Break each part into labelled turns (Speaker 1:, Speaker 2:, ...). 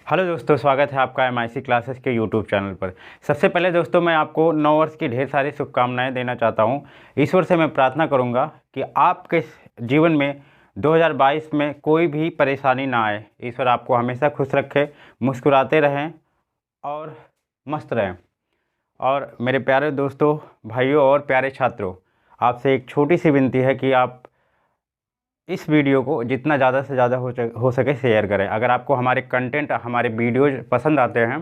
Speaker 1: Hello दोस्तों, स्वागत है आपका MIC क्लासेस के यूट्यूब चैनल पर। सबसे पहले दोस्तों मैं आपको नव वर्ष की ढेर सारी शुभकामनाएं देना चाहता हूं। ईश्वर से मैं प्रार्थना करूंगा कि आपके जीवन में 2022 में कोई भी परेशानी ना आए। ईश्वर आपको हमेशा खुश रखे, मुस्कुराते रहें और मस्त रहें। और मेरे प्यारे दोस्तों, भाइयों और प्यारे छात्रों, आपसे एक छोटी सी विनती है कि आप इस वीडियो को जितना ज़्यादा से ज़्यादा हो सके शेयर करें। अगर आपको हमारे कंटेंट, हमारे वीडियोज़ पसंद आते हैं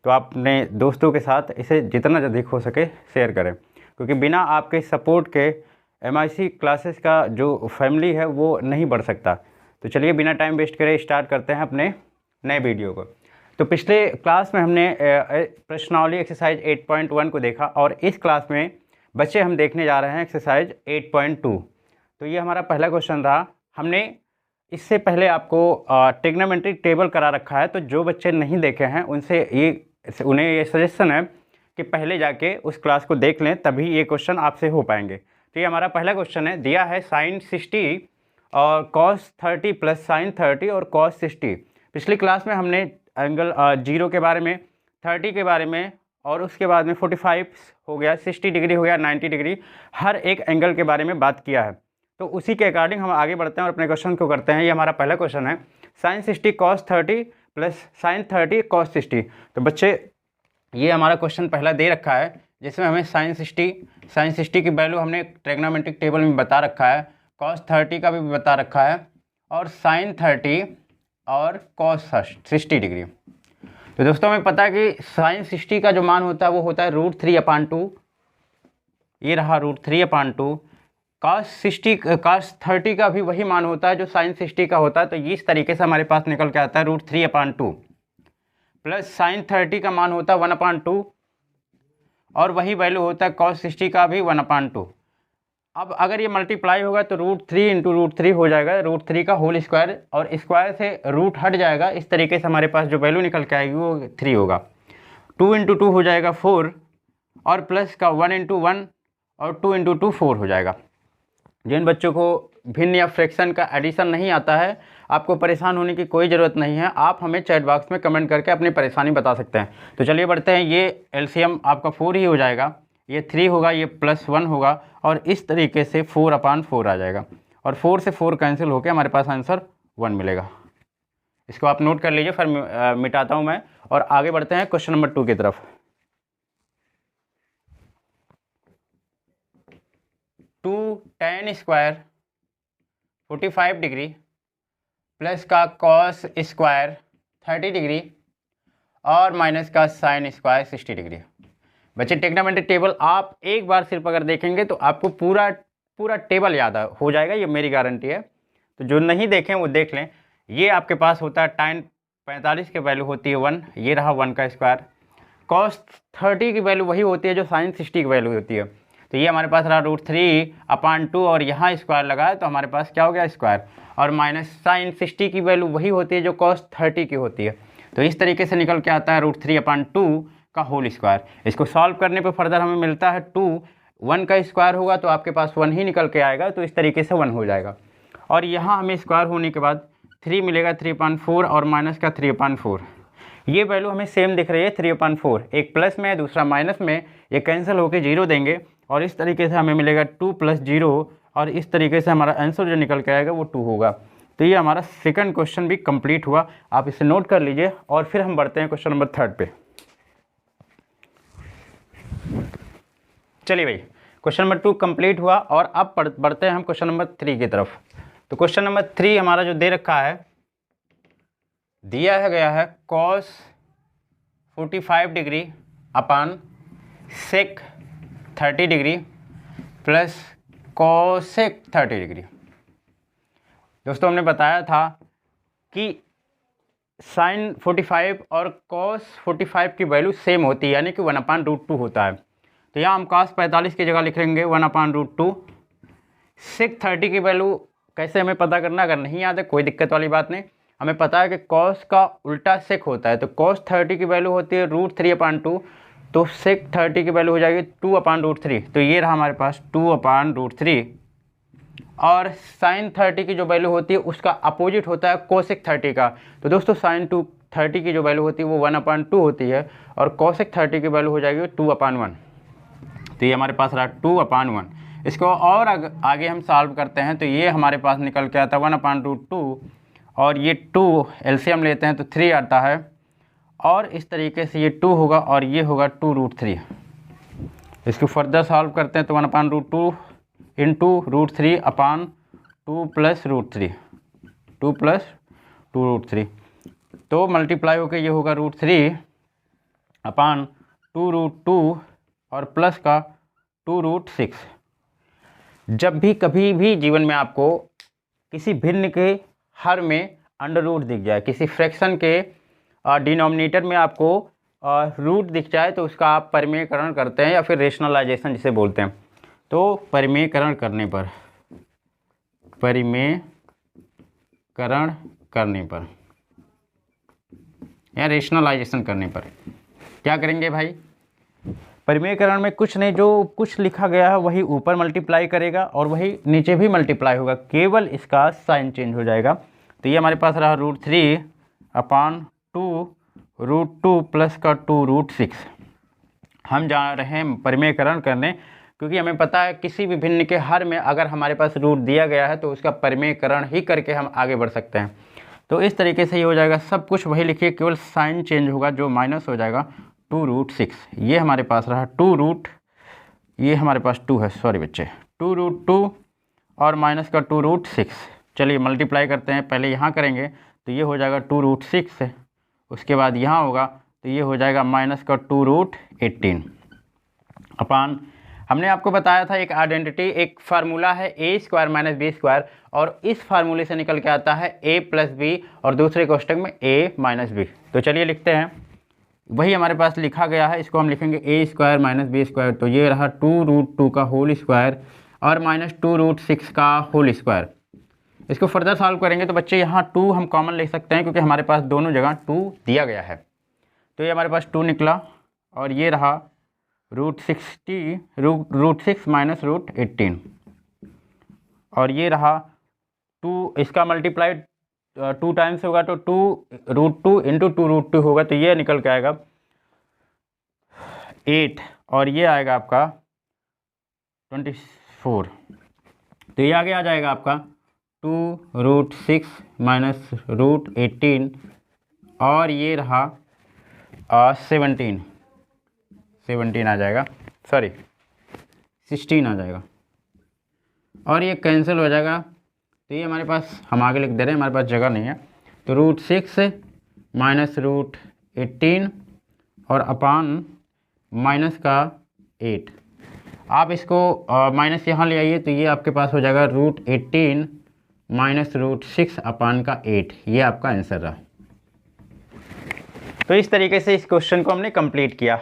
Speaker 1: तो आप अपने दोस्तों के साथ इसे जितना अधिक हो सके शेयर करें, क्योंकि बिना आपके सपोर्ट के MIC क्लासेस का जो फैमिली है वो नहीं बढ़ सकता। तो चलिए बिना टाइम वेस्ट करे स्टार्ट करते हैं अपने नए वीडियो को। तो पिछले क्लास में हमने प्रश्नावली एक्सरसाइज 8.1 को देखा और इस क्लास में बच्चे हम देखने जा रहे हैं एक्सरसाइज 8.2। तो ये हमारा पहला क्वेश्चन रहा। हमने इससे पहले आपको ट्रिग्नोमेट्रिक टेबल करा रखा है, तो जो बच्चे नहीं देखे हैं उन्हें ये सजेशन है कि पहले जाके उस क्लास को देख लें, तभी ये क्वेश्चन आपसे हो पाएंगे। तो ये हमारा पहला क्वेश्चन है, दिया है sin 60 और cos 30 प्लस sin 30 और cos 60। पिछली क्लास में हमने एंगल 0 के बारे में, 30 के बारे में और उसके बाद में 45 हो गया, 60 डिग्री हो गया, 90 डिग्री, हर एक एंगल के बारे में बात किया है। तो उसी के अकॉर्डिंग हम आगे बढ़ते हैं और अपने क्वेश्चन को करते हैं। ये हमारा पहला क्वेश्चन है, sin 60 cos 30 plus sin 30 cos 60। तो बच्चे ये हमारा क्वेश्चन पहला दे रखा है, जिसमें हमें sin 60 की वैल्यू हमने ट्रिग्नोमेट्रिक टेबल में बता रखा है, cos 30 का भी बता रखा है और sin 30 और cos 60 डिग्री। तो दोस्तों हमें पता है कि sin 60 का जो मान होता है वो होता है √3/2। ये रहा √3/2। cos 30 का भी वही मान होता है जो sin 60 का होता है। तो इस तरीके से हमारे पास निकल के आता है √3/2 प्लस sin 30 का मान होता है 1/2 और वही वैल्यू होता है cos 60 का भी 1/2। अब अगर ये मल्टीप्लाई होगा तो √3 इंटू √3 हो जाएगा, √3 का होल स्क्वायर, और स्क्वायर से रूट हट जाएगा। इस तरीके से हमारे पास जो वैल्यू निकल के आएगी वो 3 होगा। 2 इंटू 2 हो जाएगा 4 और प्लस का 1 इंटू 1 और 2 इंटू 2 4 हो जाएगा। जिन बच्चों को भिन्न या फ्रैक्शन का एडिशन नहीं आता है, आपको परेशान होने की कोई ज़रूरत नहीं है। आप हमें चैट बॉक्स में कमेंट करके अपनी परेशानी बता सकते हैं। तो चलिए बढ़ते हैं। ये LCM आपका 4 ही हो जाएगा, ये 3 होगा, ये +1 होगा और इस तरीके से 4/4 आ जाएगा और 4 से 4 कैंसिल होकर हमारे पास आंसर 1 मिलेगा। इसको आप नोट कर लीजिए, फिर मिटाता हूँ मैं और आगे बढ़ते हैं क्वेश्चन नंबर 2 की तरफ। 2 tan स्क्वायर 45 डिग्री प्लस का cos स्क्वायर 30 डिग्री और माइनस का sin स्क्वायर 60 डिग्री। बच्चे ट्रिग्नोमेट्रिक टेबल आप एक बार सिर्फ अगर देखेंगे तो आपको पूरा टेबल याद हो जाएगा, ये मेरी गारंटी है। तो जो नहीं देखें वो देख लें। ये आपके पास होता है tan 45 की वैल्यू होती है 1, ये रहा 1 का स्क्वायर। cos 30 की वैल्यू वही होती है जो sin 60 की वैल्यू होती है। तो ये हमारे पास रहा √3/2 और यहाँ स्क्वायर लगा है तो हमारे पास क्या हो गया स्क्वायर, और माइनस sin 60 की वैल्यू वही होती है जो cos 30 की होती है। तो इस तरीके से निकल के आता है √3/2 का होल स्क्वायर। इसको सॉल्व करने पे फर्दर हमें मिलता है 2, 1 का स्क्वायर होगा तो आपके पास 1 ही निकल के आएगा, तो इस तरीके से 1 हो जाएगा। और यहाँ हमें स्क्वायर होने के बाद 3 मिलेगा 3/4 और माइनस का 3/4। ये वैल्यू हमें सेम दिख रही है 3/4, एक प्लस में है दूसरा माइनस में, ये कैंसिल होकर 0 देंगे और इस तरीके से हमें मिलेगा 2 + 0 और इस तरीके से हमारा आंसर जो निकल के आएगा वो 2 होगा। तो ये हमारा सेकंड क्वेश्चन भी कंप्लीट हुआ। आप इसे नोट कर लीजिए और फिर हम बढ़ते हैं क्वेश्चन नंबर 3 पे। चलिए भाई, क्वेश्चन नंबर 2 कंप्लीट हुआ और अब बढ़ते हैं हम क्वेश्चन नंबर 3 की तरफ। तो क्वेश्चन नंबर 3 हमारा जो दे रखा है, दिया है गया है cos 45 डिग्री अपान sec 30 degree plus cosec 30 degree. दोस्तों हमने बताया था कि sin 45 और cos 45 की वैल्यू सेम होती है, यानी कि 1/√2 होता है। तो यहाँ हम cos 45 की जगह लिख लेंगे 1/√2। sec 30 की वैल्यू कैसे हमें पता करना, अगर नहीं याद है कोई दिक्कत वाली बात नहीं। हमें पता है कि cos का उल्टा sec होता है, तो cos 30 की वैल्यू होती है √3/2, तो sec 30 की वैल्यू हो जाएगी 2/√3। तो ये रहा हमारे पास 2/√3 और sin 30 की जो वैल्यू होती है उसका अपोजिट होता है cosec 30 का। तो दोस्तों sin 30 की जो वैल्यू होती है वो 1/2 होती है, और कोसेक 30 की वैल्यू हो जाएगी 2/1। तो ये हमारे पास रहा 2/1। इसको और आगे हम सॉल्व करते हैं तो ये हमारे पास निकल के आता है 1/2, और ये 2 एलसीएम लेते हैं तो 3 आता है, और इस तरीके से ये 2 होगा और ये होगा 2√3। इसको फर्दर सॉल्व करते हैं तो 1/2 इंटू √3/2 प्लस √3, 2 प्लस 2√3, तो मल्टीप्लाई होकर ये होगा √3/2√2 और प्लस का 2√6। जब भी कभी भी जीवन में आपको किसी भिन्न के हर में अंडर रूट दिख जाए, किसी फ्रैक्शन के डिनोमिनेटर में आपको रूट दिख जाए, तो उसका आप परिमेयकरण करते हैं या फिर रेशनलाइजेशन जिसे बोलते हैं। तो परिमेयकरण करने पर या रेशनलाइजेशन करने पर क्या करेंगे भाई? परिमेयकरण में कुछ नहीं, जो कुछ लिखा गया है वही ऊपर मल्टीप्लाई करेगा और वही नीचे भी मल्टीप्लाई होगा, केवल इसका साइन चेंज हो जाएगा। तो ये हमारे पास रहा √3/2 प्लस का 2√6। हम जा रहे हैं परिमेयकरण करने, क्योंकि हमें पता है किसी भी भिन्न के हर में अगर हमारे पास रूट दिया गया है तो उसका परिमेयकरण ही करके हम आगे बढ़ सकते हैं। तो इस तरीके से ये हो जाएगा, सब कुछ वही लिखिए, केवल साइन चेंज होगा, जो माइनस हो जाएगा 2√6। ये हमारे पास रहा ये हमारे पास 2 है, सॉरी बच्चे, 2√2 और माइनस का 2√6। चलिए मल्टीप्लाई करते हैं, पहले यहाँ करेंगे तो ये हो जाएगा 2√6, उसके बाद यहाँ होगा तो ये हो जाएगा माइनस का 2√18 अपान, हमने आपको बताया था एक आइडेंटिटी, एक फार्मूला है a² - b², और इस फार्मूले से निकल के आता है a + b और दूसरे कोष्टक में a - b। तो चलिए लिखते हैं, वही हमारे पास लिखा गया है, इसको हम लिखेंगे a² - b²। तो ये रहा 2√2 का होल स्क्वायर और माइनस 2√6 का होल स्क्वायर। इसको फर्दर सॉल्व करेंगे तो बच्चे यहाँ 2 हम कॉमन ले सकते हैं, क्योंकि हमारे पास दोनों जगह 2 दिया गया है। तो ये हमारे पास 2 निकला, और ये रहा √6 माइनस √18, और ये रहा 2, इसका मल्टीप्लाई 2 टाइम्स होगा तो 2√2 इंटू 2√2 होगा, तो ये निकल के आएगा 8, और ये आएगा आपका 24। तो ये आगे आ जाएगा आपका 2√6 माइनस √18, और ये रहा 17 आ जाएगा, सॉरी 16 आ जाएगा, और ये कैंसिल हो जाएगा। तो ये हमारे पास, हम आगे लिख दे रहे हैं, हमारे पास जगह नहीं है, तो √6 माइनस √18 और अपान माइनस का 8। आप इसको माइनस यहाँ ले आइए तो ये आपके पास हो जाएगा √18 माइनस √6 अपान का 8। ये आपका आंसर रहा। तो इस तरीके से इस क्वेश्चन को हमने कंप्लीट किया।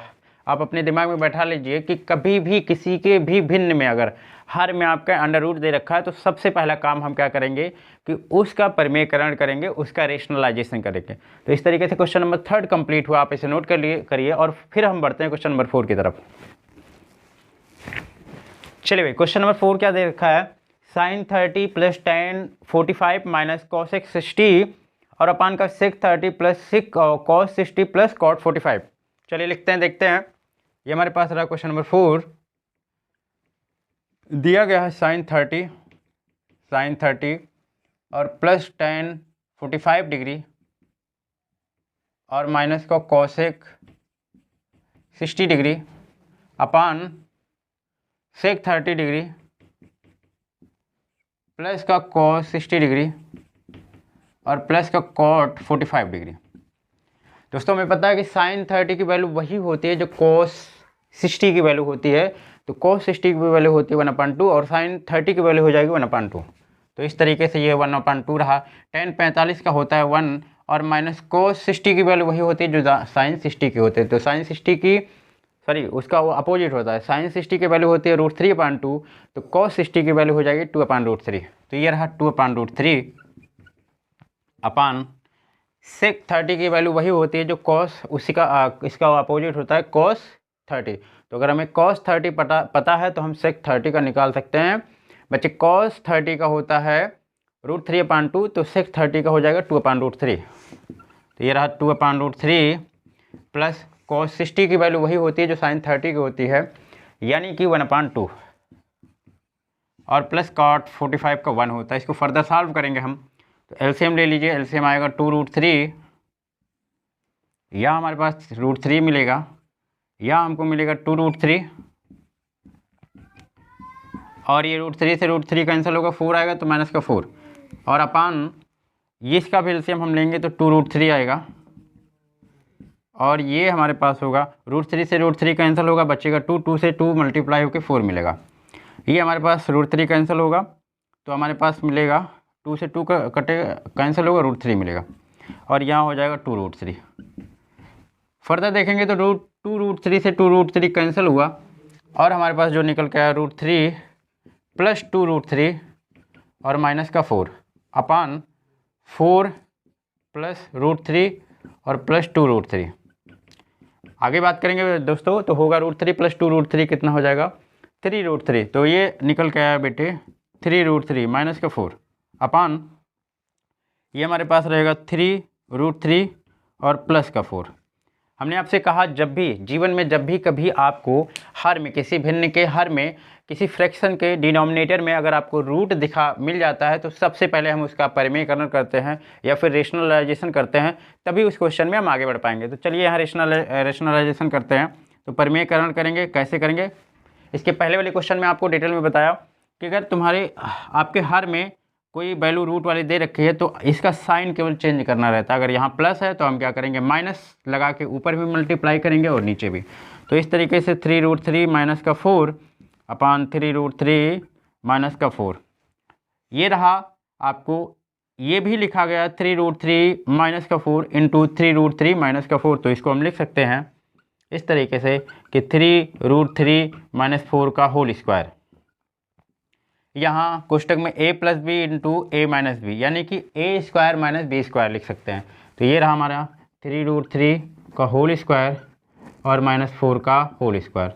Speaker 1: आप अपने दिमाग में बैठा लीजिए कि कभी भी किसी के भी भिन्न में अगर हर में आपका अंडर रूट दे रखा है तो सबसे पहला काम हम क्या करेंगे कि उसका परिमेयकरण करेंगे, उसका रेशनलाइजेशन करेंगे। तो इस तरीके से क्वेश्चन नंबर 3 कंप्लीट हुआ। आप इसे नोट करिए और फिर हम बढ़ते हैं क्वेश्चन नंबर 4 की तरफ। चलिए भाई, क्वेश्चन नंबर 4 क्या दे रखा है? sin 30 plus tan 45 minus cosec 60 और अपान का sec 30 plus cos 60 plus cot 45। चलिए लिखते हैं, देखते हैं। ये हमारे पास रहा क्वेश्चन नंबर 4, दिया गया है sin 30 और प्लस tan 45 डिग्री और माइनस का cosec 60 डिग्री अपान sec 30 डिग्री प्लस का cos 60 डिग्री और प्लस का cot 45 डिग्री। दोस्तों हमें पता है कि sin 30 की वैल्यू वही होती है जो cos 60 की वैल्यू होती है। तो cos 60 की वैल्यू होती है 1/2 और sin 30 की वैल्यू हो जाएगी 1/2। तो इस तरीके से ये 1/2 रहा। tan 45 का होता है 1 और माइनस cos 60 की वैल्यू वही होती है जो sin 60 की होती है। तो sin 60 की उसका वो अपोजिट होता है। sin 60 की वैल्यू होती है √3/2, तो cos 60 की वैल्यू हो जाएगी 2/√3। तो ये रहा 2/√3 अपान sec 30 की वैल्यू वही होती है जो cos उसी का इसका अपोजिट होता है cos 30। तो अगर हमें cos 30 पता है तो हम sec 30 का निकाल सकते हैं। बच्चे cos 30 का होता है √3/2, तो sec 30 का हो जाएगा 2/√3। तो तो ये रहा 2/√3 प्लस cos 60 की वैल्यू वही होती है जो sin 30 की होती है, यानी कि 1/2 और प्लस cot 45 का 1 होता है। इसको फर्दर सॉल्व करेंगे हम, तो एलसीएम ले लीजिए। एलसीएम आएगा 2√3, या हमारे पास √3 मिलेगा, या हमको मिलेगा 2√3, और ये √3 से √3 कैंसिल होगा, 4 आएगा तो माइनस का 4, और अपान ये इसका भी एलसीएम हम लेंगे तो 2√3 आएगा, और ये हमारे पास होगा √3 से √3 कैंसिल होगा, बचेगा 2, 2 से 2 मल्टीप्लाई होकर 4 मिलेगा। ये हमारे पास √3 कैंसिल होगा तो हमारे पास मिलेगा 2 से 2 का कटेगा, कैंसिल होगा, √3 मिलेगा, और यहाँ हो जाएगा 2√3। फर्दर देखेंगे तो 2√3 से 2√3 कैंसिल हुआ, और हमारे पास जो निकल के आया √3 प्लस 2√3 और माइनस का 4 अपान 4 प्लस √3 और प्लस 2√3। आगे बात करेंगे दोस्तों, तो होगा √3 प्लस 2√3 कितना हो जाएगा, 3√3। तो ये निकल के आया बेटे 3√3 माइनस का 4 अपान ये हमारे पास रहेगा 3√3 और प्लस का 4। हमने आपसे कहा जब भी जीवन में जब भी कभी आपको हर में, किसी भिन्न के हर में, किसी फ्रैक्शन के डिनोमिनेटर में अगर आपको रूट दिखा मिल जाता है तो सबसे पहले हम उसका परिमेयकरण करते हैं या फिर रेशनलाइजेशन करते हैं, तभी उस क्वेश्चन में हम आगे बढ़ पाएंगे। तो चलिए यहाँ रेशनलाइजेशन करते हैं। तो परिमेयकरण करेंगे, कैसे करेंगे? इसके पहले वाले क्वेश्चन में आपको डिटेल में बताया कि अगर तुम्हारे आपके हर में कोई वैल्यू रूट वाली दे रखी है तो इसका साइन केवल चेंज करना रहता है। अगर यहाँ प्लस है तो हम क्या करेंगे, माइनस लगा के ऊपर भी मल्टीप्लाई करेंगे और नीचे भी। तो इस तरीके से 3√3 माइनस का 4 अपान 3√3 माइनस का 4, ये रहा। आपको ये भी लिखा गया 3√3 माइनस का 4 इंटू 3√3 माइनस का 4। तो इसको हम लिख सकते हैं इस तरीके से कि 3√3 माइनस 4 का होल स्क्वायर। यहाँ कोष्टक में a plus B into A minus B, यानी कि A square minus B square लिख सकते हैं। तो ये रहा हमारा 3√3 का होल स्क्वायर और माइनस 4 का होल स्क्वायर।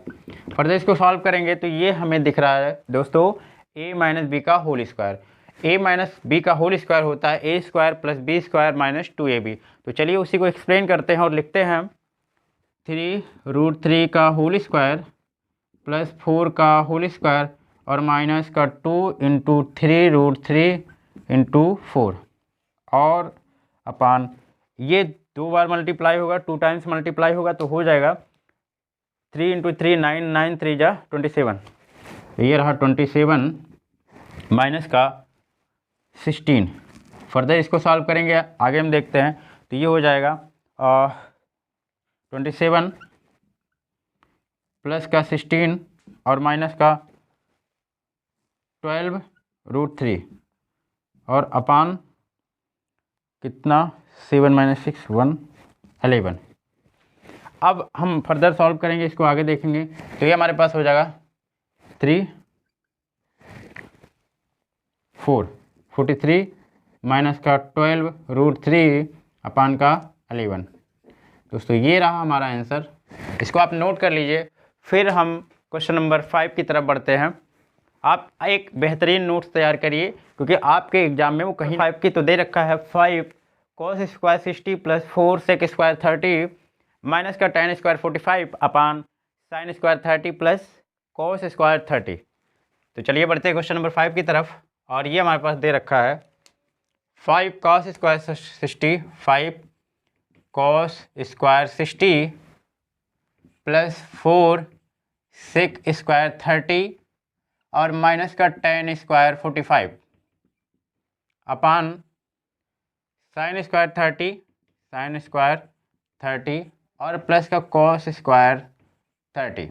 Speaker 1: फर्दर इसको सॉल्व करेंगे तो ये हमें दिख रहा है दोस्तों a माइनस बी का whole square. a minus B का होल स्क्वायर होता है a square plus B square minus 2ab। तो चलिए उसी को एक्सप्लेन करते हैं और लिखते हैं 3√3 का होल स्क्वायर प्लस 4 का होल स्क्वायर और माइनस का 2 इंटू 3√3 इंटू 4 और अपान ये 2 बार मल्टीप्लाई होगा, 2 टाइम्स मल्टीप्लाई होगा तो हो जाएगा 3 इंटू 3 9, 9 3 जा 27। तो ये रहा 27 माइनस का 16। फर्दर इसको सॉल्व करेंगे, आगे हम देखते हैं। तो ये हो जाएगा 27 प्लस का 16 और माइनस का 12√3 और अपान कितना 7 माइनस 6 1 11। अब हम फर्दर सॉल्व करेंगे, इसको आगे देखेंगे। तो ये हमारे पास हो जाएगा 43 माइनस का 12√3 अपान का 11। दोस्तों ये रहा हमारा आंसर, इसको आप नोट कर लीजिए। फिर हम क्वेश्चन नंबर 5 की तरफ बढ़ते हैं। आप एक बेहतरीन नोट्स तैयार करिए क्योंकि आपके एग्जाम में वो कहीं 5 की तो दे रखा है 5 cos square 60 plus 4 sec square 30 minus का tan स्क्वायर 45 अपान sin square 30 plus cos square 30। तो चलिए बढ़ते हैं क्वेश्चन नंबर 5 की तरफ। और ये हमारे पास दे रखा है 5 cos square 60 5 cos square 60 plus 4 sec square 30 और माइनस का tan स्क्वायर 45 अपान sin स्क्वायर 30 और प्लस का cos स्क्वायर 30।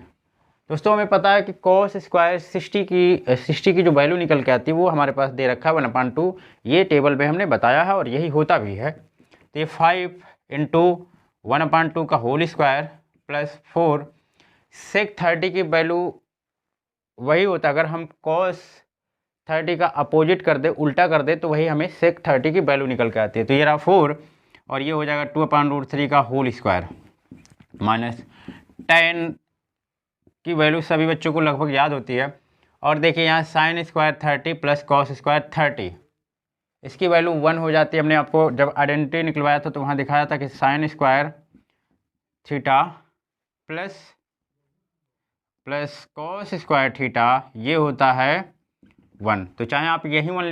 Speaker 1: दोस्तों हमें पता है कि cos स्क्वायर 60 की जो वैल्यू निकल के आती है वो हमारे पास दे रखा है 1/2। ये टेबल में हमने बताया है और यही होता भी है। तो ये 5 इंटू 1/2 का होल स्क्वायर प्लस 4 sec 30 की वैल्यू वही होता है, अगर हम cos 30 का अपोजिट कर दे, उल्टा कर दे, तो वही हमें sec 30 की वैल्यू निकल के आती है। तो ये रहा 4 और ये हो जाएगा 2/√3 का होल स्क्वायर माइनस tan की वैल्यू सभी बच्चों को लगभग याद होती है। और देखिए यहाँ sin square 30 plus cos square 30 इसकी वैल्यू 1 हो जाती है। हमने आपको जब आइडेंटिटी निकलवाया था तो वहाँ दिखाया था कि sine square theta plus cos square theta ये होता है 1। तो चाहे आप यही 1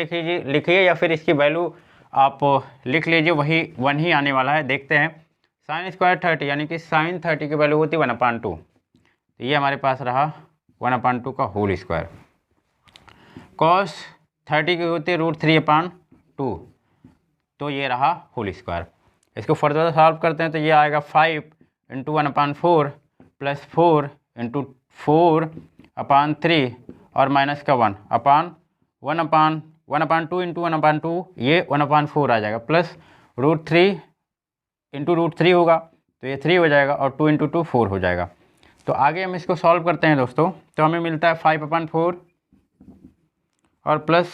Speaker 1: लिखिए या फिर इसकी वैल्यू आप लिख लीजिए, वही 1 ही आने वाला है। देखते हैं, साइन स्क्वायर 30 यानी कि साइन 30 की वैल्यू होती है 1/2। तो ये हमारे पास रहा 1/2 का होल स्क्वायर। कॉस 30 की होती है √3/2, तो ये रहा होल स्क्वायर। इसको फर्दर सॉल्व करते हैं तो ये आएगा 5 × 1/4 प्लस 4 × 4/3 और माइनस का 1 1/2 × 1/2 ये 1/4 आ जाएगा, प्लस √3 × √3 होगा तो ये 3 हो जाएगा और 2 × 2 4 हो जाएगा। तो आगे हम इसको सॉल्व करते हैं दोस्तों, तो हमें मिलता है 5/4 और प्लस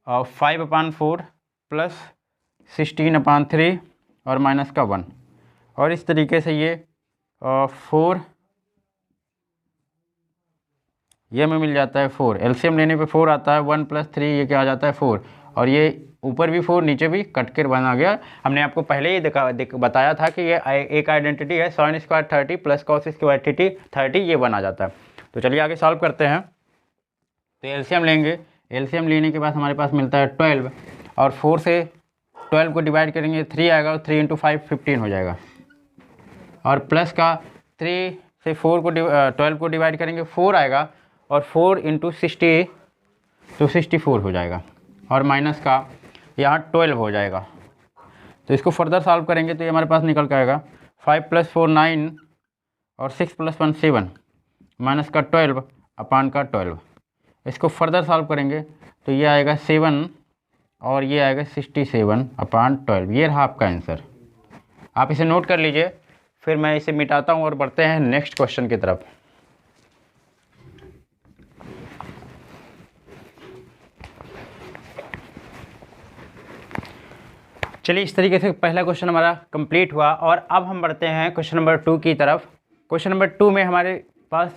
Speaker 1: 5/4 प्लस 16/3 और माइनस का 1, और इस तरीके से ये 4 ये हमें मिल जाता है 4। एलसीएम लेने पे 4 आता है, 1 + 3 ये क्या आ जाता है 4, और ये ऊपर भी 4 नीचे भी कट कर बना गया। हमने आपको पहले ही बताया था कि ये एक आइडेंटिटी है, sine square 30 plus cos square 30 ये बना जाता है। तो चलिए आगे सॉल्व करते हैं। तो एलसीएम लेंगे, एलसीएम लेने के बाद हमारे पास मिलता है 12, और 4 से 12 को डिवाइड करेंगे 3 आएगा, और 3 × 5 15 हो जाएगा, और प्लस का 3 से 4 को 12 को डिवाइड करेंगे 4 आएगा, और 4 × 60 तो 64 हो जाएगा, और माइनस का यहाँ 12 हो जाएगा। तो इसको फर्दर सॉल्व करेंगे तो ये हमारे पास निकल के आएगा 5 + 4 9 और 6 + 1 7 माइनस का 12/12। इसको फर्दर सॉल्व करेंगे तो ये आएगा 7 और ये आएगा 67/12। ये रहा आपका आंसर। आप इसे नोट कर लीजिए, फिर मैं इसे मिटाता हूँ और बढ़ते हैं नेक्स्ट क्वेश्चन की तरफ। चलिए, इस तरीके से पहला क्वेश्चन हमारा कंप्लीट हुआ, और अब हम बढ़ते हैं क्वेश्चन नंबर 2 की तरफ। क्वेश्चन नंबर 2 में हमारे पास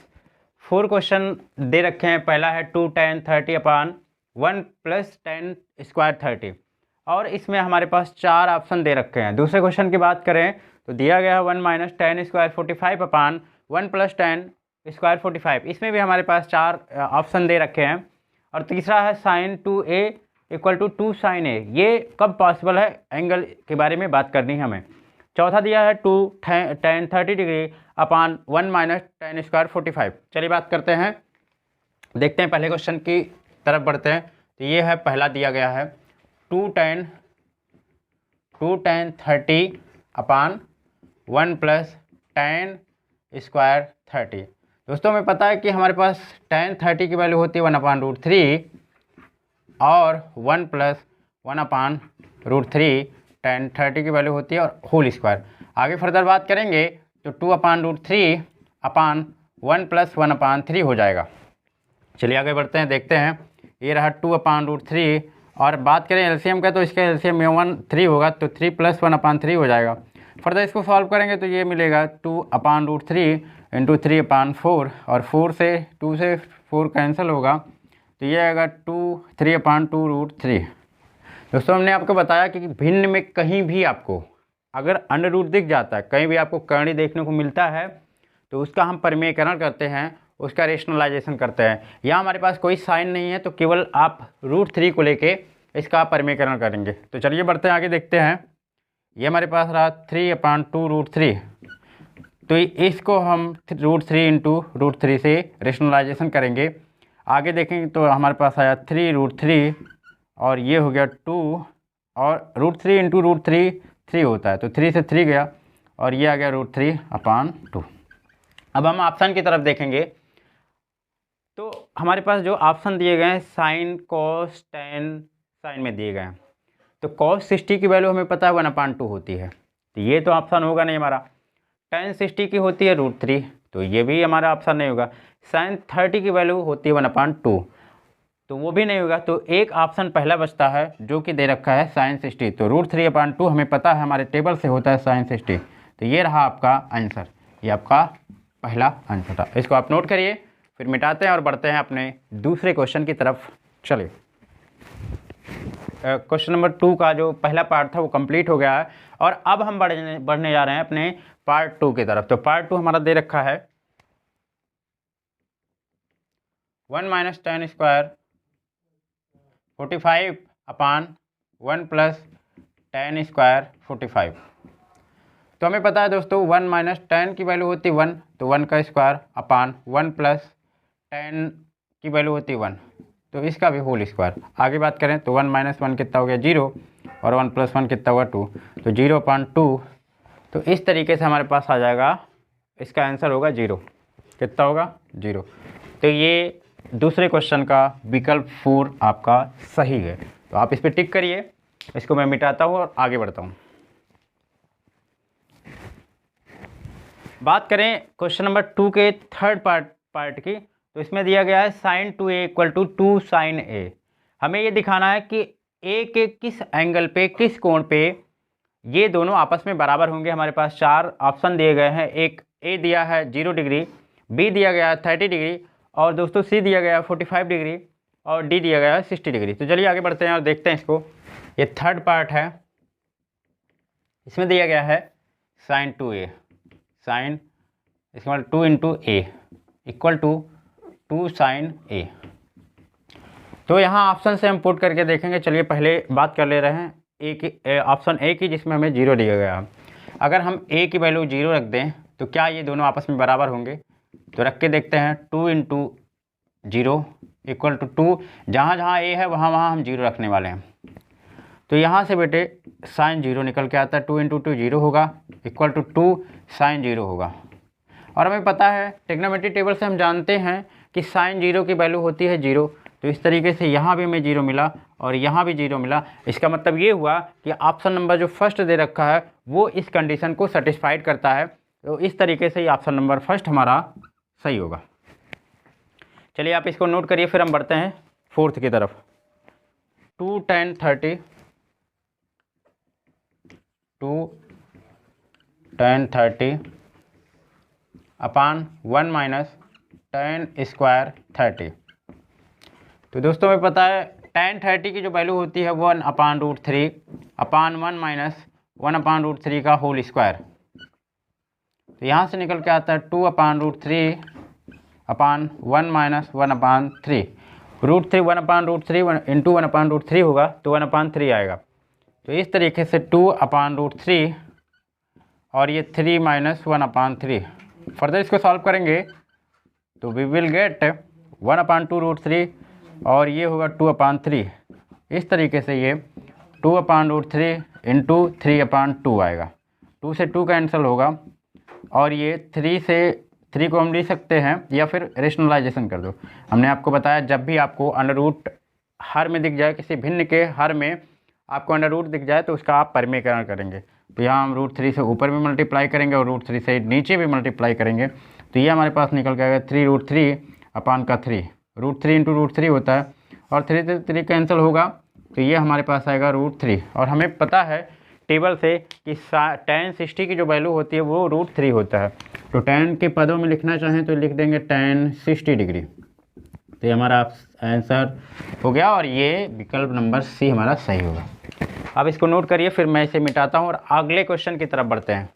Speaker 1: 4 क्वेश्चन दे रखे हैं। पहला है 2 tan 30/1 + tan स्क्वायर 30, और इसमें हमारे पास 4 ऑप्शन दे रखे हैं। दूसरे क्वेश्चन की बात करें तो दिया गया है 1 - tan स्क्वायर 45/1 + tan स्क्वायर 45, इसमें भी हमारे पास 4 ऑप्शन दे रखे हैं। और तीसरा है sin 2a = 2 sin a, ये कब पॉसिबल है, एंगल के बारे में बात करनी है हमें। चौथा दिया है 2 tan 30°/1 - tan स्क्वायर 45। चलिए बात करते हैं, देखते हैं पहले क्वेश्चन की तरफ बढ़ते हैं। तो ये है पहला दिया गया है 2 tan 30/1 + tan स्क्वायर 30। दोस्तों हमें पता है कि हमारे पास tan 30 की वैल्यू होती है 1/√3 और 1 + 1/√3 tan 30 की वैल्यू होती है और होल स्क्वायर। आगे फर्दर बात करेंगे तो 2/√3/1 + 1/3 हो जाएगा। चलिए आगे बढ़ते हैं, देखते हैं। ये रहा 2/√3, और बात करें एलसीएम का तो इसका एलसीएम में 3 होगा, तो 3 + 1/3 हो जाएगा। फर्दर इसको सॉल्व करेंगे तो ये मिलेगा 2/√3 × 3/4, और 4 से 2 से 4 कैंसिल होगा, तो ये आएगा 3/2√3। दोस्तों हमने आपको बताया कि भिन्न में कहीं भी आपको अगर अंडर रूट दिख जाता है, कहीं भी आपको कर्णी देखने को मिलता है, तो उसका हम परिमेयकरण करते हैं, उसका रेशनलाइजेशन करते हैं। यहाँ हमारे पास कोई साइन नहीं है, तो केवल आप √3 को लेके इसका परिमेयकरण करेंगे। तो चलिए बढ़ते हैं आगे, देखते हैं। ये हमारे पास रहा 3/2√3, तो इसको हम √3 × √3 से रेशनलाइजेशन करेंगे। आगे देखेंगे तो हमारे पास आया 3√3, और ये हो गया 2, और √3 × √3 3 होता है, तो 3 से 3 गया, और ये आ गया √3/2। अब हम ऑप्शन की तरफ देखेंगे तो हमारे पास जो ऑप्शन दिए गए हैं साइन, कॉस, टेन साइन में दिए गए हैं। तो कॉस 60 की वैल्यू हमें पता है 1/2 होती है, तो ये तो ऑप्शन होगा नहीं हमारा। टेन 60 की होती है √3, तो ये भी हमारा ऑप्शन नहीं होगा। साइन 30 की वैल्यू होती है 1/2, तो वो भी नहीं होगा। तो एक ऑप्शन पहला बचता है जो कि दे रखा है साइन 60, तो √3/2 हमें पता है, हमारे टेबल से होता है साइन 60। तो ये रहा आपका आंसर, ये आपका पहला आंसर था। इसको आप नोट करिए, फिर मिटाते हैं और बढ़ते हैं अपने दूसरे क्वेश्चन की तरफ। चलिए। क्वेश्चन नंबर 2 का जो पहला पार्ट था वो कंप्लीट हो गया है और अब हम बढ़ने जा रहे हैं अपने पार्ट 2 की तरफ। तो पार्ट 2 हमारा दे रखा है 1 माइनस टेन स्क्वायर 45 अपान 1 प्लस टेन स्क्वायर 45। तो हमें पता है दोस्तों 1 माइनस टेन की वैल्यू होती 1, तो 1 का स्क्वायर अपान 1 प्लस टेन की वैल्यू होती 1, तो इसका भी होल स्क्वायर। आगे बात करें तो 1 माइनस 1 कितना हो गया 0 और 1 प्लस 1 कितना हुआ 2, तो 0 अपान 2। तो इस तरीके से हमारे पास आ जाएगा, इसका आंसर होगा 0। कितना होगा 0। तो ये दूसरे क्वेश्चन का विकल्प 4 आपका सही है। तो आप इस पर टिक करिए, इसको मैं मिटाता हूँ और आगे बढ़ता हूँ। बात करें क्वेश्चन नंबर 2 के थर्ड पार्ट की, तो इसमें दिया गया है sine 2a equal to 2 sine a। हमें ये दिखाना है कि a के किस एंगल पे, किस कोण पे ये दोनों आपस में बराबर होंगे। हमारे पास 4 ऑप्शन दिए गए हैं। एक a दिया है 0 डिग्री, b दिया गया है 30 डिग्री और दोस्तों c दिया गया है 45 डिग्री और d दिया गया है 60 डिग्री। तो चलिए आगे बढ़ते हैं और देखते हैं इसको। ये थर्ड पार्ट है, इसमें दिया गया है साइन 2a, साइन इसका मतलब 2 into a equal to 2 sine a. तो यहाँ ऑप्शन से हम पुट करके देखेंगे। चलिए पहले बात कर ले रहे हैं ए की, ऑप्शन ए की, जिसमें हमें 0 दिया गया है। अगर हम ए की वैल्यू 0 रख दें तो क्या ये दोनों आपस में बराबर होंगे? तो रख के देखते हैं। 2 इंटू 0 इक्वल टू 2, जहाँ जहाँ ए है वहाँ वहाँ हम 0 रखने वाले हैं। तो यहाँ से बेटे साइन 0 निकल के आता है, 2 इंटू 2 0 होगा इक्वल टू 2 साइन 0 होगा। और हमें पता है ट्रिग्नोमेट्री टेबल से हम जानते हैं कि साइन 0 की वैल्यू होती है 0। तो इस तरीके से यहाँ भी हमें 0 मिला और यहाँ भी 0 मिला। इसका मतलब ये हुआ कि ऑप्शन नंबर जो फर्स्ट दे रखा है वो इस कंडीशन को सेटिस्फाइड करता है। तो इस तरीके से ऑप्शन नंबर फर्स्ट हमारा सही होगा। चलिए आप इसको नोट करिए, फिर हम बढ़ते हैं फोर्थ की तरफ। 2 tan 30 2 tan 30 अपान 1 माइनस tan स्क्वायर 30। तो दोस्तों हमें पता है tan 30 की जो वैल्यू होती है 1 upon root 3 upon 1 minus 1 upon root 3 का होल स्क्वायर। तो यहाँ से निकल के आता है 2 upon root 3 upon 1 minus 1 upon 3। Root 3 1 upon root 3 into 1 upon root 3 होगा तो 1 अपान 3 आएगा। तो इस तरीके से 2 अपान रूट 3 और ये 3 माइनस 1 अपान 3। फर्दर इसको सॉल्व करेंगे तो we will get 1 upon 2 root 3 और ये होगा 2 अपान 3। इस तरीके से ये 2 अपान रूट 3 इंटू 3 अपान 2 आएगा। 2 से 2 कैंसिल होगा और ये 3 से 3 को हम ले सकते हैं या फिर रेशनलाइजेशन कर दो। हमने आपको बताया जब भी आपको अंडर रूट हर में दिख जाए, किसी भिन्न के हर में आपको अंडर रूट दिख जाए तो उसका आप परिमेयकरण करेंगे। तो यहाँ हम रूट 3 से ऊपर भी मल्टीप्लाई करेंगे और रूट 3 से नीचे भी मल्टीप्लाई करेंगे। तो ये हमारे पास निकल के आएगा 3 रूट 3 अपान का 3। रूट 3 इंटू रूट 3 होता है और 3 से 3 कैंसिल होगा तो ये हमारे पास आएगा रूट 3। और हमें पता है टेबल से कि tan 60 की जो वैल्यू होती है वो रूट 3 होता है। तो tan के पदों में लिखना चाहें तो लिख देंगे tan 60 डिग्री। तो ये हमारा आंसर हो गया और ये विकल्प नंबर सी हमारा सही होगा। अब इसको नोट करिए, फिर मैं इसे मिटाता हूँ और अगले क्वेश्चन की तरफ बढ़ते हैं।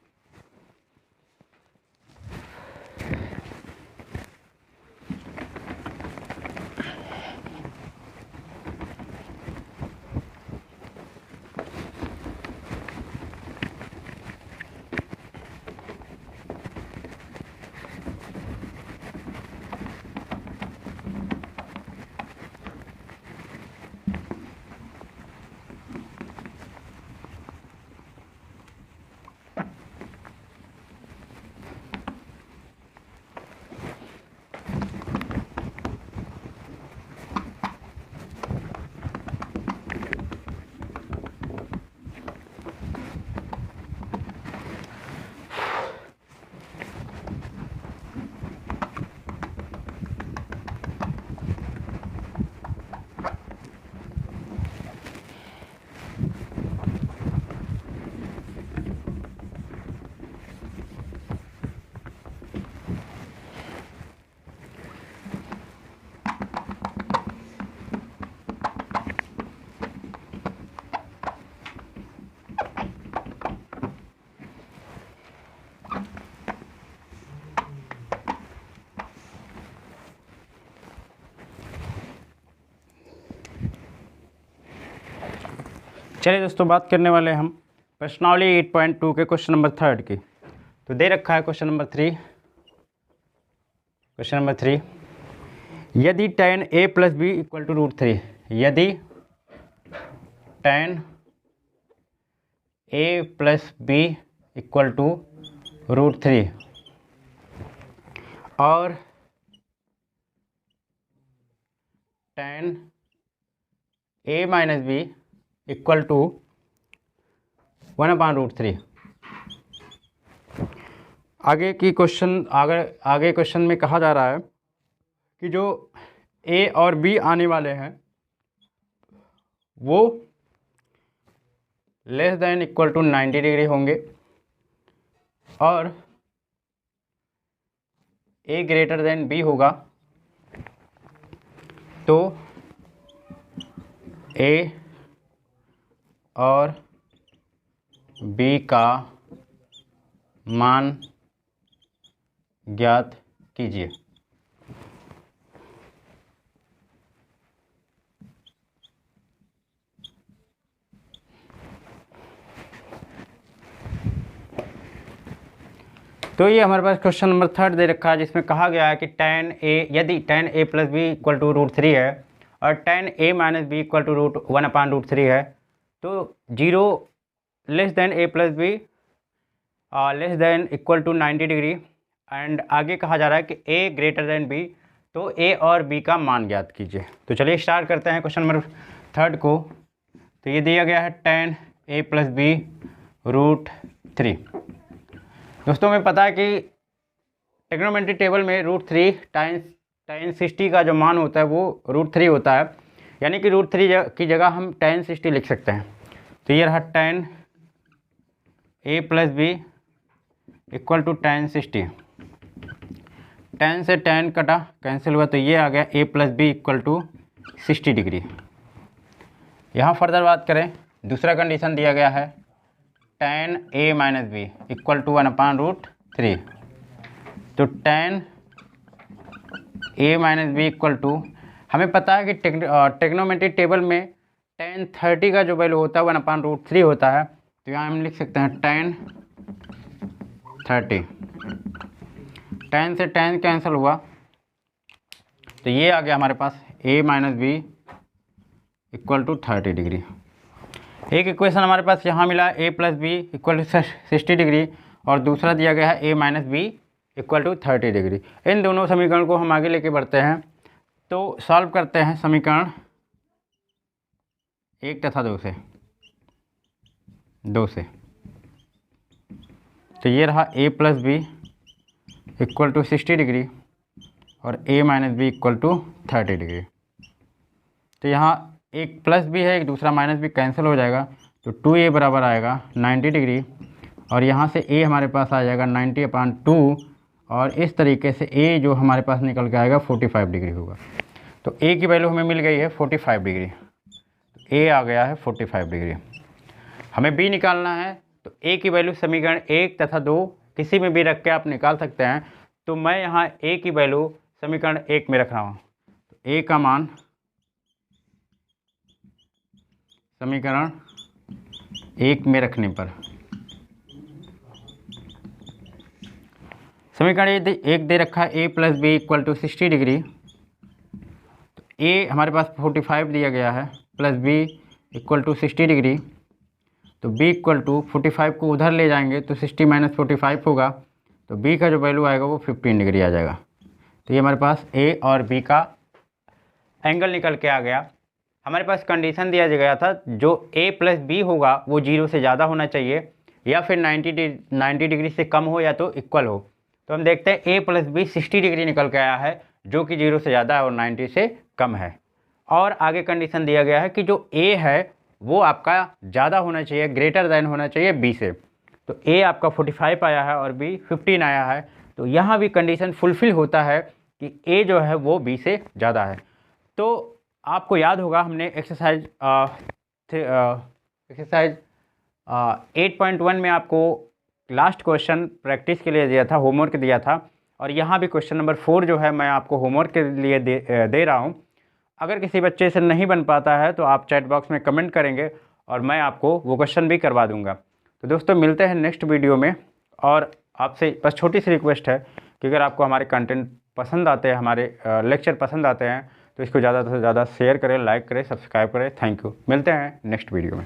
Speaker 1: चलिए दोस्तों, बात करने वाले हम प्रश्नावली 8.2 के क्वेश्चन नंबर 3 की। तो दे रखा है क्वेश्चन नंबर 3। क्वेश्चन नंबर 3, यदि tan a plus B equal to √3, यदि tan a plus B equal to √3 और tan a minus B equal to 1/√3। आगे क्वेश्चन में कहा जा रहा है कि जो a और b आने वाले हैं वो less than equal to 90 degree होंगे और a ग्रेटर देन b होगा, तो a और b का मान ज्ञात कीजिए। तो ये हमारे पास क्वेश्चन नंबर 3 दे रखा है, जिसमें कहा गया है कि यदि tan a plus B equal to √3 है और tan a minus B equal to 1/√3 है, तो 0 less than a plus B less than equal to 90 degree, and आगे कहा जा रहा है कि a ग्रेटर देन b, तो a और b का मान ज्ञात कीजिए। तो चलिए स्टार्ट करते हैं क्वेश्चन नंबर 3 को। तो ये दिया गया है tan a प्लस बी √3। दोस्तों, हमें पता है कि ट्रिग्नोमेट्री टेबल में √3 tan 60 का जो मान होता है वो √3 होता है, यानी कि √3 की जगह हम tan 60 लिख सकते हैं। तो ये रहा tan a plus B equal to tan 60। tan से tan कटा, कैंसिल हुआ, तो ये आ गया a plus B equal to 60 degree. यहाँ फर्दर बात करें, दूसरा कंडीशन दिया गया है tan a minus B equal to 1/√3। तो tan a minus B equal to, हमें पता है कि ट्रिग्नोमेट्री टेबल में tan 30 का जो वैल्यू होता है 1/√3 होता है। तो यहाँ हम लिख सकते हैं tan 30। tan से tan कैंसिल हुआ, तो ये आ गया हमारे पास a minus B equal to 30 degree. एक इक्वेशन हमारे पास यहाँ मिला a plus B equal to 60 degree, और दूसरा दिया गया है a minus B equal to 30 degree. इन दोनों समीकरण को हम आगे लेके बढ़ते हैं। तो सॉल्व करते हैं समीकरण 1 तथा 2 से। तो ये रहा a plus B equal to 60 degree और a minus B equal to 30 degree. तो यहाँ एक प्लस भी है, एक दूसरा माइनस भी कैंसिल हो जाएगा, तो 2a बराबर आएगा 90 डिग्री, और यहाँ से a हमारे पास आ जाएगा 90/2, और इस तरीके से a जो हमारे पास निकल के आएगा 45 डिग्री होगा। तो a की वैल्यू हमें मिल गई है 45 डिग्री, तो a आ गया है 45 डिग्री। हमें b निकालना है, तो a की वैल्यू समीकरण 1 तथा 2 किसी में भी रख के आप निकाल सकते हैं। तो मैं यहाँ a की वैल्यू समीकरण 1 में रख रहा हूँ। तो a का मान समीकरण 1 में रखने पर, समीकरण 1 दे रखा है a plus B equal to 60 degree. तो a हमारे पास 45 दिया गया है, plus b equal to 60 degree. तो b इक्वल टू 45 को उधर ले जाएंगे तो 60 माइनस 45 होगा, तो b का जो वैल्यू आएगा वो 15 डिग्री आ जाएगा। तो ये हमारे पास a और b का एंगल निकल के आ गया। हमारे पास कंडीशन दिया गया था जो a प्लस बी होगा वो 0 से ज़्यादा होना चाहिए, या फिर 90 डिग्री से कम हो या तो इक्वल हो। तो हम देखते हैं a प्लस बी 60 डिग्री निकल के आया है, जो कि 0 से ज़्यादा है और 90 से कम है। और आगे कंडीशन दिया गया है कि जो a है वो आपका ज़्यादा होना चाहिए, ग्रेटर देन होना चाहिए b से। तो a आपका 45 आया है और b 15 आया है, तो यहाँ भी कंडीशन फुलफ़िल होता है कि a जो है वो b से ज़्यादा है। तो आपको याद होगा हमने एक्सरसाइज 8.1 में आपको लास्ट क्वेश्चन प्रैक्टिस के लिए दिया था, होमवर्क दिया था, और यहाँ भी क्वेश्चन नंबर 4 जो है मैं आपको होमवर्क के लिए दे रहा हूँ। अगर किसी बच्चे से नहीं बन पाता है तो आप चैट बॉक्स में कमेंट करेंगे और मैं आपको वो क्वेश्चन भी करवा दूंगा। तो दोस्तों मिलते हैं नेक्स्ट वीडियो में। और आपसे बस छोटी सी रिक्वेस्ट है कि अगर आपको हमारे कंटेंट पसंद आते हैं, हमारे लेक्चर पसंद आते हैं, तो इसको ज़्यादा से ज़्यादा शेयर करें, लाइक करें, सब्सक्राइब करें। Thank you. मिलते हैं नेक्स्ट वीडियो में।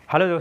Speaker 1: हेलो दोस्तों।